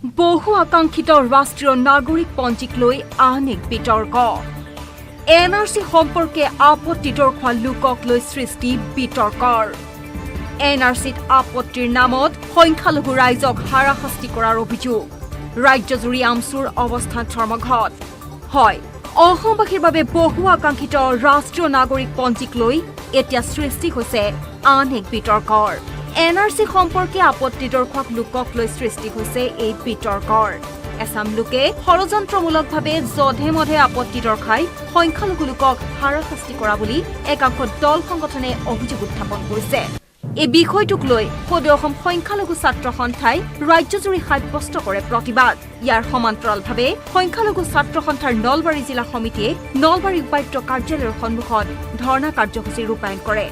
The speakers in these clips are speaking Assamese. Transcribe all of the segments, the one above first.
বহু আকাংক্ষিত ৰাষ্ট্ৰীয় নাগৰিক পঞ্জীক লৈ আন এক বিতৰ্ক এনআৰচি সম্পৰ্কে আপত্তি দৰ্শোৱা লোকক লৈ সৃষ্টি বিতৰ্কৰ এনআৰচিত আপত্তিৰ নামত সংখ্যালঘু ৰাইজক হাৰাশাস্তি কৰাৰ অভিযোগ ৰাজ্যজুৰি আমচুৰ অৱস্থান ধৰ্মঘট হয় অসমবাসীৰ বাবে বহু আকাংক্ষিত ৰাষ্ট্ৰীয় নাগৰিক পঞ্জীক লৈ এতিয়া সৃষ্টি হৈছে আন এক বিতৰ্কৰ এনআৰচি সম্পৰ্কে আপত্তি দৰ্শক লোকক লৈ সৃষ্টি হৈছে এই বিতৰ্কৰ এছাম লোকে ষড়যন্ত্ৰমূলকভাৱে যধে মধে আপত্তি দৰ্শাই সংখ্যালঘু লোকক হাৰাশাস্তি কৰা বুলি একাংশ দল সংগঠনে অভিযোগ উত্থাপন কৰিছে এই বিষয়টোক লৈ সদৌ অসম সংখ্যালঘু ছাত্ৰ সন্থাই ৰাজ্যজুৰি সাব্যস্ত কৰে প্ৰতিবাদ ইয়াৰ সমান্তৰালভাৱে সংখ্যালঘু ছাত্ৰ সন্থাৰ নলবাৰী জিলা সমিতিয়ে নলবাৰী উপায়ুক্ত কাৰ্যালয়ৰ সন্মুখত ধৰ্ণা কাৰ্যসূচী ৰূপায়ণ কৰে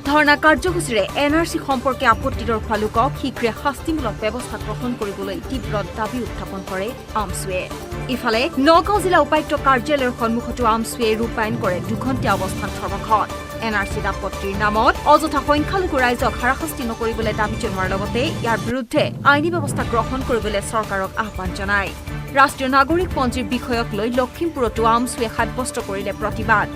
ধৰ্ণা কাৰ্যসূচীৰে এনআৰচি সম্পৰ্কে আপত্তি দৰ্শোৱা লোকক শীঘ্ৰে শাস্তিমূলক ব্যৱস্থা গ্ৰহণ কৰিবলৈ তীব্ৰ দাবী উত্থাপন কৰে আমচুৱে ইফালে নগাঁও জিলা উপায়ুক্ত কাৰ্যালয়ৰ সন্মুখতো আমচুৱে ৰূপায়ণ কৰে দুঘণ্টীয়া অৱস্থান ধৰ্মঘট এনআৰচিত আপত্তিৰ নামত অযথা সংখ্যালঘু ৰাইজক হাৰাশাস্তি নকৰিবলৈ দাবী জনোৱাৰ লগতে ইয়াৰ বিৰুদ্ধে আইনী ব্যৱস্থা গ্ৰহণ কৰিবলৈ চৰকাৰক আহ্বান জনায় ৰাষ্ট্ৰীয় নাগৰিক পঞ্জীৰ বিষয়ক লৈ লখিমপুৰতো আমচুৱে সাব্যস্ত কৰিলে প্ৰতিবাদ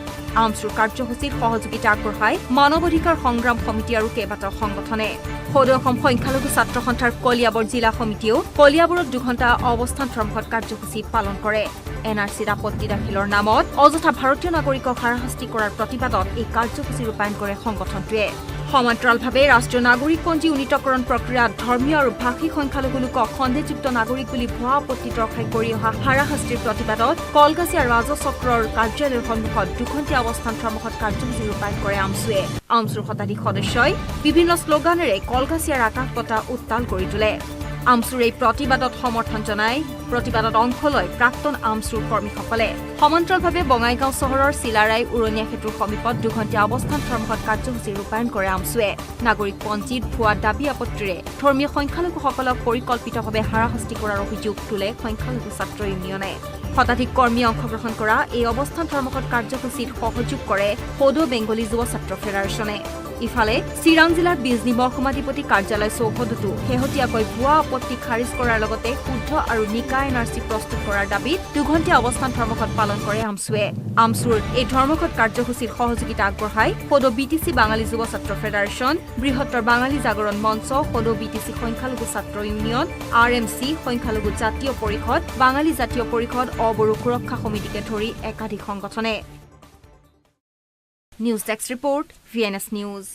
আমচুৰ কাৰ্যসূচীত সহযোগিতা আগবঢ়াই মানৱ অধিকাৰ সংগ্ৰাম সমিতি আৰু কেইবাটাও সংগঠনে সদৌ অসম সংখ্যালঘু ছাত্ৰ সন্থাৰ কলিয়াবৰ জিলা সমিতিয়েও কলিয়াবৰত দুঘণ্টা অৱস্থান ধৰ্মঘট কাৰ্যসূচী পালন কৰে এনআৰচিত আপত্তি দাখিলৰ নামত অযথা ভাৰতীয় নাগৰিকক হাৰাশাস্তি কৰাৰ প্ৰতিবাদত এই কাৰ্যসূচী ৰূপায়ণ কৰে সংগঠনটোৱে সমান্তৰালভাৱে ৰাষ্ট্ৰীয় নাগৰিক পঞ্জী উন্নীতকৰণ প্ৰক্ৰিয়াত ধৰ্মীয় আৰু ভাষিক সংখ্যালঘু লোকক সন্দেহযুক্ত নাগৰিক বুলি ভুৱা আপত্তি দৰ্শাই কৰি অহা হাৰাশাস্তিৰ প্ৰতিবাদত কলগাছিয়া ৰাজচক্ৰৰ কাৰ্যালয়ৰ সন্মুখত দুঘণ্টীয়া অৱস্থান ধৰ্মঘট কাৰ্যসূচী ৰূপায়ণ কৰে আমচুৱে আমচুৰ শতাধিক সদস্যই বিভিন্ন শ্লোগানেৰে কলগাছিয়াৰ আকাশ পতা উত্তাল কৰি তোলে আমচুৰ এই প্ৰতিবাদত সমৰ্থন জনাই প্ৰতিবাদত অংশ লয় প্ৰাক্তন আমচুৰ কৰ্মীসকলে সমান্তৰালভাৱে বঙাইগাঁও চহৰৰ চিলাৰাই উৰণীয়া সেতুৰ সমীপত দুঘণ্টীয়া অৱস্থান ধৰ্মঘট কাৰ্যসূচী ৰূপায়ণ কৰে আমচুৱে নাগৰিক পঞ্জীত ভুৱা দাবী আপত্তিৰে ধৰ্মীয় সংখ্যালঘুসকলক পৰিকল্পিতভাৱে হাৰাশাস্তি কৰাৰ অভিযোগ তোলে সংখ্যালঘু ছাত্ৰ ইউনিয়নে শতাধিক কৰ্মীয়ে অংশগ্ৰহণ কৰা এই অৱস্থান ধৰ্মঘট কাৰ্যসূচীত সহযোগ কৰে সদৌ বেংগলী যুৱ ছাত্ৰ ফেডাৰেশ্যনে ইফালে চিৰাং জিলাৰ বিজনী মহকুমাধিপতি কাৰ্যালয় চৌহদতো শেহতীয়াকৈ ভুৱা আপত্তি খাৰিজ কৰাৰ লগতে শুদ্ধ আৰু নিকা এনআৰচি প্ৰস্তুত কৰাৰ দাবীত দুঘণ্টীয়া অৱস্থান ধৰ্মঘট পালন কৰে আমচুৱে আমচুৰ এই ধৰ্মঘট কাৰ্যসূচীত সহযোগিতা আগবঢ়াই সদৌ বিটিচি বাঙালী যুৱ ছাত্ৰ ফেডাৰেশ্যন বৃহত্তৰ বাঙালী জাগৰণ মঞ্চ সদৌ বিটিচি সংখ্যালঘু ছাত্ৰ ইউনিয়ন আৰএমচি সংখ্যালঘু জাতীয় পৰিষদ বাঙালী জাতীয় পৰিষদ অবড়ো সুৰক্ষা সমিতিকে ধৰি একাধিক সংগঠনে news desk report VNS news